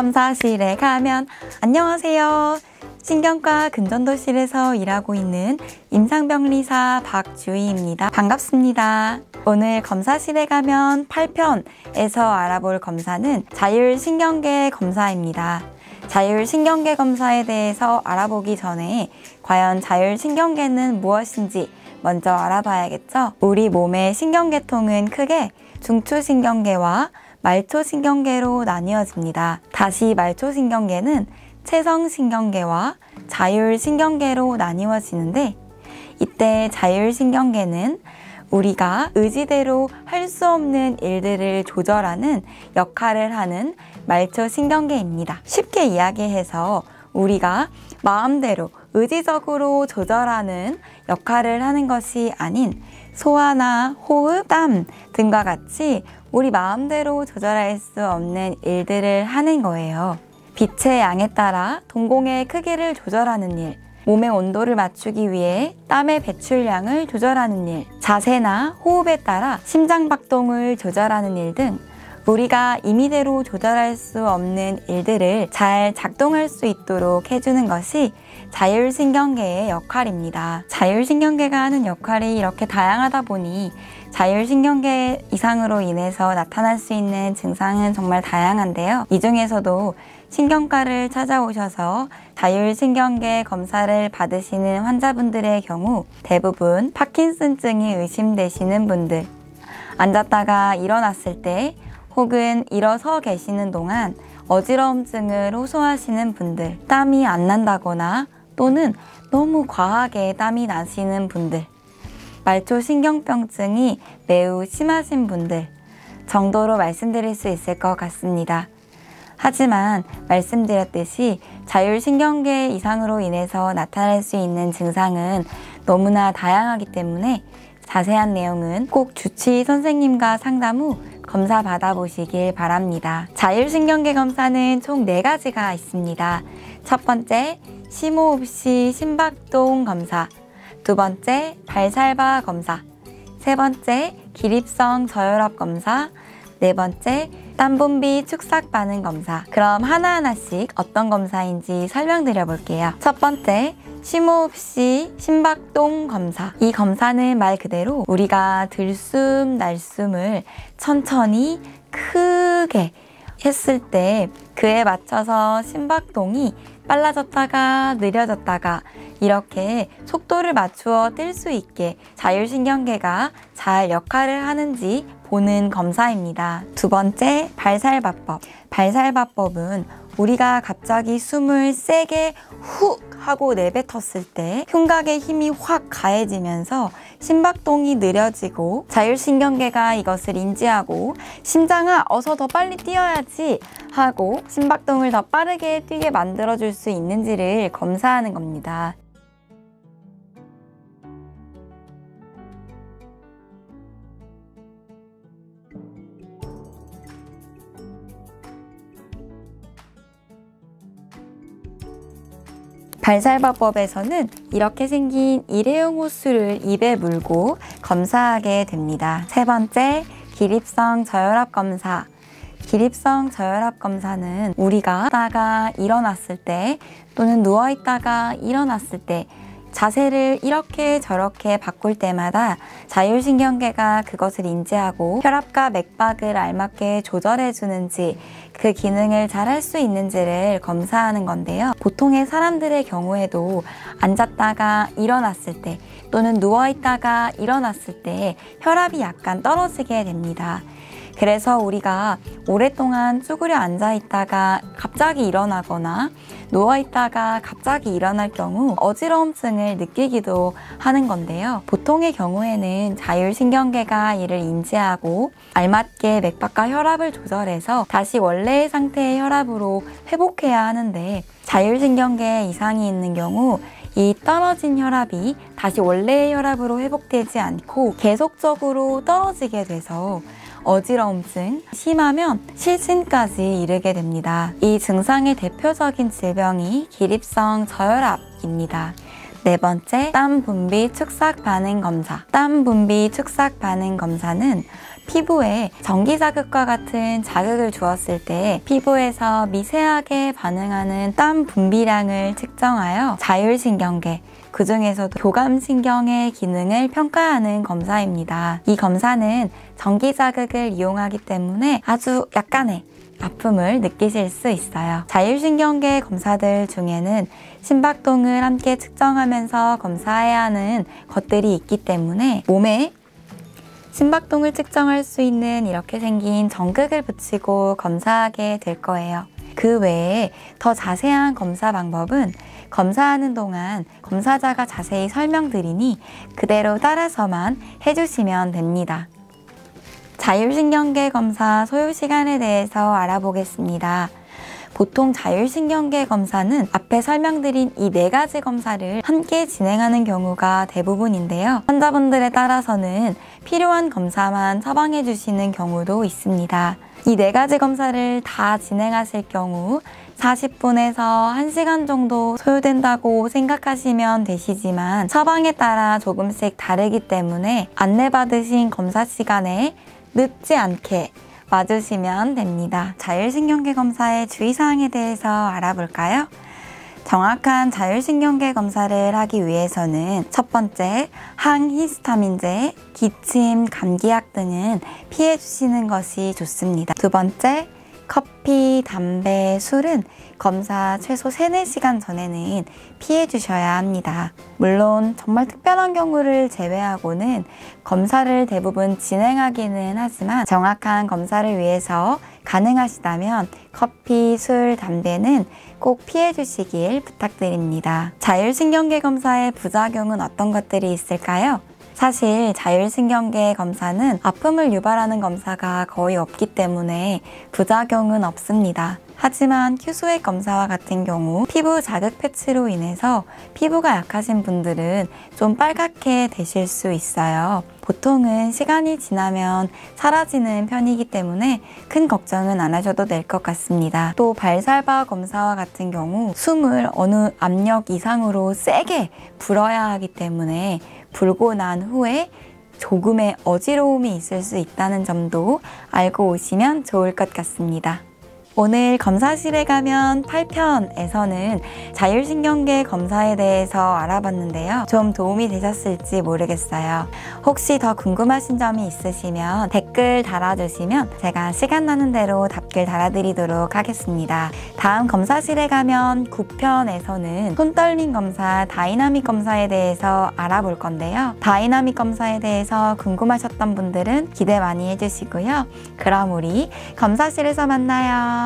검사실에 가면. 안녕하세요. 신경과 근전도실에서 일하고 있는 임상병리사 박주희입니다. 반갑습니다. 오늘 검사실에 가면 8편에서 알아볼 검사는 자율신경계 검사입니다. 자율신경계 검사에 대해서 알아보기 전에 과연 자율신경계는 무엇인지 먼저 알아봐야겠죠? 우리 몸의 신경계통은 크게 중추신경계와 말초신경계로 나뉘어집니다. 다시 말초신경계는 체성신경계와 자율신경계로 나뉘어지는데, 이때 자율신경계는 우리가 의지대로 할 수 없는 일들을 조절하는 역할을 하는 말초신경계입니다. 쉽게 이야기해서 우리가 마음대로 의지적으로 조절하는 역할을 하는 것이 아닌 소화나 호흡, 땀 등과 같이 우리 마음대로 조절할 수 없는 일들을 하는 거예요. 빛의 양에 따라 동공의 크기를 조절하는 일, 몸의 온도를 맞추기 위해 땀의 배출량을 조절하는 일, 자세나 호흡에 따라 심장박동을 조절하는 일 등 우리가 임의대로 조절할 수 없는 일들을 잘 작동할 수 있도록 해주는 것이 자율신경계의 역할입니다. 자율신경계가 하는 역할이 이렇게 다양하다 보니 자율신경계 이상으로 인해서 나타날 수 있는 증상은 정말 다양한데요. 이 중에서도 신경과를 찾아오셔서 자율신경계 검사를 받으시는 환자분들의 경우 대부분 파킨슨증이 의심되시는 분들, 앉았다가 일어났을 때 혹은 일어서 계시는 동안 어지러움증을 호소하시는 분들, 땀이 안 난다거나 또는 너무 과하게 땀이 나시는 분들, 말초신경병증이 매우 심하신 분들 정도로 말씀드릴 수 있을 것 같습니다. 하지만 말씀드렸듯이 자율신경계 이상으로 인해서 나타날 수 있는 증상은 너무나 다양하기 때문에 자세한 내용은 꼭 주치의 선생님과 상담 후 검사 받아보시길 바랍니다. 자율신경계 검사는 총 4가지가 있습니다. 첫 번째, 심호흡 시 심박동 검사, 두 번째, 발살바 검사, 세 번째, 기립성 저혈압 검사, 네 번째, 땀분비 축삭 반응 검사. 그럼 하나하나씩 어떤 검사인지 설명드려 볼게요. 첫 번째, 심호흡 시 심박동 검사. 이 검사는 말 그대로 우리가 들숨 날숨을 천천히 크게 했을 때 그에 맞춰서 심박동이 빨라졌다가 느려졌다가 이렇게 속도를 맞추어 뛸 수 있게 자율신경계가 잘 역할을 하는지 보는 검사입니다. 두 번째, 발살바법. 발살바법은 우리가 갑자기 숨을 세게 훅 하고 내뱉었을 때 흉곽의 힘이 확 가해지면서 심박동이 느려지고 자율신경계가 이것을 인지하고 심장아 어서 더 빨리 뛰어야지 하고 심박동을 더 빠르게 뛰게 만들어줄 수 있는지를 검사하는 겁니다. 발살바법에서는 이렇게 생긴 일회용 호스를 입에 물고 검사하게 됩니다. 세 번째, 기립성 저혈압 검사. 기립성 저혈압 검사는 우리가 있다가 일어났을 때 또는 누워있다가 일어났을 때 자세를 이렇게 저렇게 바꿀 때마다 자율신경계가 그것을 인지하고 혈압과 맥박을 알맞게 조절해 주는지 그 기능을 잘 할 수 있는지를 검사하는 건데요. 보통의 사람들의 경우에도 앉았다가 일어났을 때 또는 누워있다가 일어났을 때 혈압이 약간 떨어지게 됩니다. 그래서 우리가 오랫동안 쭈그려 앉아있다가 갑자기 일어나거나 누워있다가 갑자기 일어날 경우 어지러움증을 느끼기도 하는 건데요. 보통의 경우에는 자율신경계가 이를 인지하고 알맞게 맥박과 혈압을 조절해서 다시 원래의 상태의 혈압으로 회복해야 하는데, 자율신경계에 이상이 있는 경우 이 떨어진 혈압이 다시 원래의 혈압으로 회복되지 않고 계속적으로 떨어지게 돼서 어지러움증, 심하면 실신까지 이르게 됩니다. 이 증상의 대표적인 질병이 기립성 저혈압입니다. 네 번째, 땀 분비 축삭 반응 검사. 땀 분비 축삭 반응 검사는 피부에 전기 자극과 같은 자극을 주었을 때 피부에서 미세하게 반응하는 땀 분비량을 측정하여 자율신경계, 그 중에서도 교감신경의 기능을 평가하는 검사입니다. 이 검사는 전기 자극을 이용하기 때문에 아주 약간의 아픔을 느끼실 수 있어요. 자율신경계 검사들 중에는 심박동을 함께 측정하면서 검사해야 하는 것들이 있기 때문에 몸에 심박동을 측정할 수 있는 이렇게 생긴 전극을 붙이고 검사하게 될 거예요. 그 외에 더 자세한 검사 방법은 검사하는 동안 검사자가 자세히 설명드리니 그대로 따라서만 해주시면 됩니다. 자율신경계 검사 소요 시간에 대해서 알아보겠습니다. 보통 자율신경계 검사는 앞에 설명드린 이 4가지 검사를 함께 진행하는 경우가 대부분인데요. 환자분들에 따라서는 필요한 검사만 처방해 주시는 경우도 있습니다. 이 4가지 검사를 다 진행하실 경우 40분에서 1시간 정도 소요된다고 생각하시면 되시지만 처방에 따라 조금씩 다르기 때문에 안내받으신 검사 시간에 늦지 않게 와주시면 됩니다. 자율신경계 검사의 주의사항에 대해서 알아볼까요? 정확한 자율신경계 검사를 하기 위해서는 첫 번째, 항히스타민제, 기침, 감기약 등은 피해 주시는 것이 좋습니다. 두 번째, 커피, 담배, 술은 검사 최소 3-4시간 전에는 피해 주셔야 합니다. 물론 정말 특별한 경우를 제외하고는 검사를 대부분 진행하기는 하지만 정확한 검사를 위해서 가능하시다면 커피, 술, 담배는 꼭 피해 주시길 부탁드립니다. 자율신경계 검사의 부작용은 어떤 것들이 있을까요? 사실 자율신경계 검사는 아픔을 유발하는 검사가 거의 없기 때문에 부작용은 없습니다. 하지만 큐스웨이 검사와 같은 경우 피부 자극 패치로 인해서 피부가 약하신 분들은 좀 빨갛게 되실 수 있어요. 보통은 시간이 지나면 사라지는 편이기 때문에 큰 걱정은 안 하셔도 될 것 같습니다. 또 발살바 검사와 같은 경우 숨을 어느 압력 이상으로 세게 불어야 하기 때문에 불고 난 후에 조금의 어지러움이 있을 수 있다는 점도 알고 오시면 좋을 것 같습니다. 오늘 검사실에 가면 8편에서는 자율신경계 검사에 대해서 알아봤는데요. 좀 도움이 되셨을지 모르겠어요. 혹시 더 궁금하신 점이 있으시면 댓글 달아주시면 제가 시간 나는 대로 답글 달아드리도록 하겠습니다. 다음 검사실에 가면 9편에서는 손떨림 검사, 다이나믹 검사에 대해서 알아볼 건데요. 다이나믹 검사에 대해서 궁금하셨던 분들은 기대 많이 해주시고요. 그럼 우리 검사실에서 만나요.